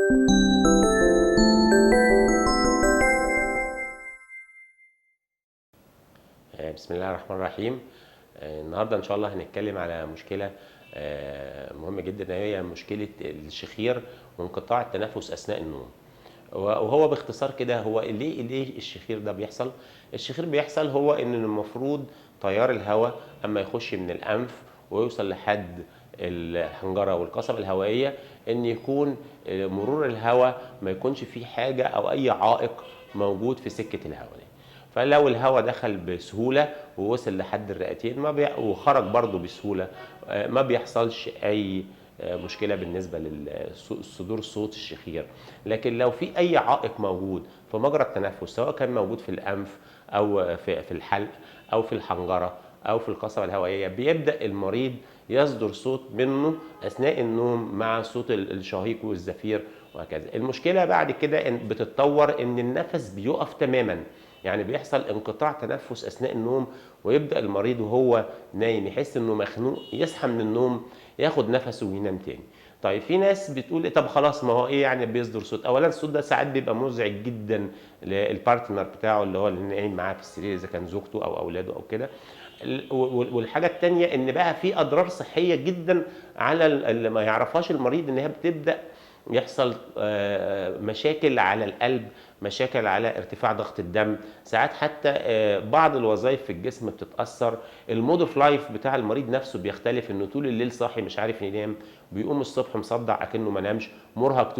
بسم الله الرحمن الرحيم. النهارده ان شاء الله هنتكلم على مشكله مهمه جدا، هي مشكله الشخير وانقطاع التنفس اثناء النوم. وهو باختصار كده، هو ليه الشخير ده بيحصل؟ الشخير بيحصل هو ان المفروض تيار الهواء اما يخش من الانف ويوصل لحد الحنجره والقصبه الهوائيه، ان يكون مرور الهواء ما يكونش فيه حاجه او اي عائق موجود في سكه الهواء دي. فلو الهواء دخل بسهوله ووصل لحد الرئتين وخرج برضه بسهوله، ما بيحصلش اي مشكله بالنسبه لصدور صوت الشخير. لكن لو في اي عائق موجود في مجرى التنفس، سواء كان موجود في الانف او في الحلق او في الحنجره او في القصبه الهوائيه، بيبدا المريض يصدر صوت منه اثناء النوم مع صوت الشهيق والزفير وهكذا. المشكله بعد كده إن بتتطور ان النفس بيقف تماما، يعني بيحصل انقطاع تنفس اثناء النوم، ويبدا المريض وهو نايم يحس انه مخنوق، يصحى من النوم ياخد نفسه وينام تاني. طيب في ناس بتقول طب خلاص، ما هو ايه يعني بيصدر صوت؟ اولا الصوت ده ساعات بيبقى مزعج جدا للبارتنر بتاعه، اللي هو اللي نايم معاه في السرير، اذا كان زوجته او اولاده او كده. والحاجه الثانيه ان بقى في اضرار صحيه جدا على اللي ما يعرفهاش المريض، ان هي بتبدا يحصل مشاكل على القلب، مشاكل على ارتفاع ضغط الدم، ساعات حتى بعض الوظائف في الجسم بتتاثر. المود اوف لايف بتاع المريض نفسه بيختلف، انه طول الليل صاحي مش عارف ينام، بيقوم الصبح مصدع اكنه ما نامش، مرهق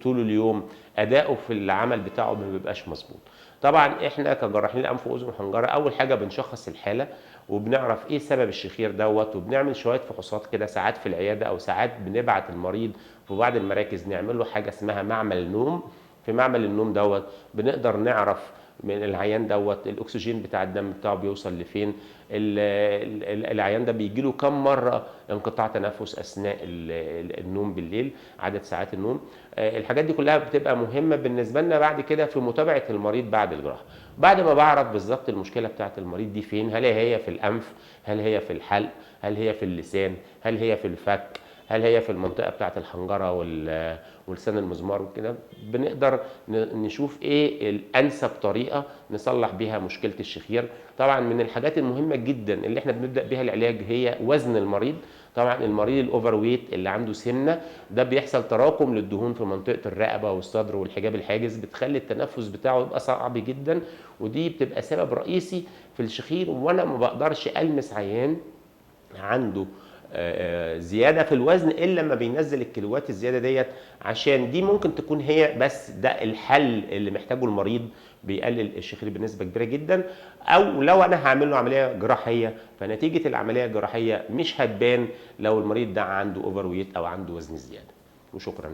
طول اليوم، اداؤه في العمل بتاعه ما بيبقاش مظبوط. طبعا احنا كجراحين الانف واذن وحنجره، اول حاجه بنشخص الحاله وبنعرف ايه سبب الشخير دوت، وبنعمل شويه فحوصات كده ساعات في العياده، او ساعات بنبعت المريض في بعض المراكز نعمل له حاجه اسمها معمل نوم. في معمل النوم دوت بنقدر نعرف من العيان دوت الاكسجين بتاع الدم بتاعه بيوصل لفين، العيان ده بيجي له كم مره انقطاع تنفس اثناء النوم بالليل، عدد ساعات النوم. الحاجات دي كلها بتبقى مهمه بالنسبه لنا بعد كده في متابعه المريض بعد الجراحه. بعد ما بعرف بالظبط المشكله بتاعه المريض دي فين، هل هي في الانف، هل هي في الحلق، هل هي في اللسان، هل هي في الفك، هل هي في المنطقه بتاعه الحنجره ولسان المزمار وكده، بنقدر نشوف ايه الانسب طريقه نصلح بيها مشكله الشخير. طبعا من الحاجات المهمه جدا اللي احنا بنبدا بيها العلاج هي وزن المريض. طبعا المريض الاوفر ويت اللي عنده سمنه، ده بيحصل تراكم للدهون في منطقه الرقبه والصدر والحجاب الحاجز، بتخلي التنفس بتاعه يبقى صعب جدا، ودي بتبقى سبب رئيسي في الشخير. وانا ما بقدرش المس عيان عنده زياده في الوزن الا لما بينزل الكيلوات الزياده ديت، عشان دي ممكن تكون هي بس ده الحل اللي محتاجه المريض، بيقلل الشخير بنسبه كبيره جدا. او لو انا هعمل له عمليه جراحيه، فنتيجه العمليه الجراحيه مش هتبان لو المريض ده عنده اوفر ويت او عنده وزن زياده. وشكرا.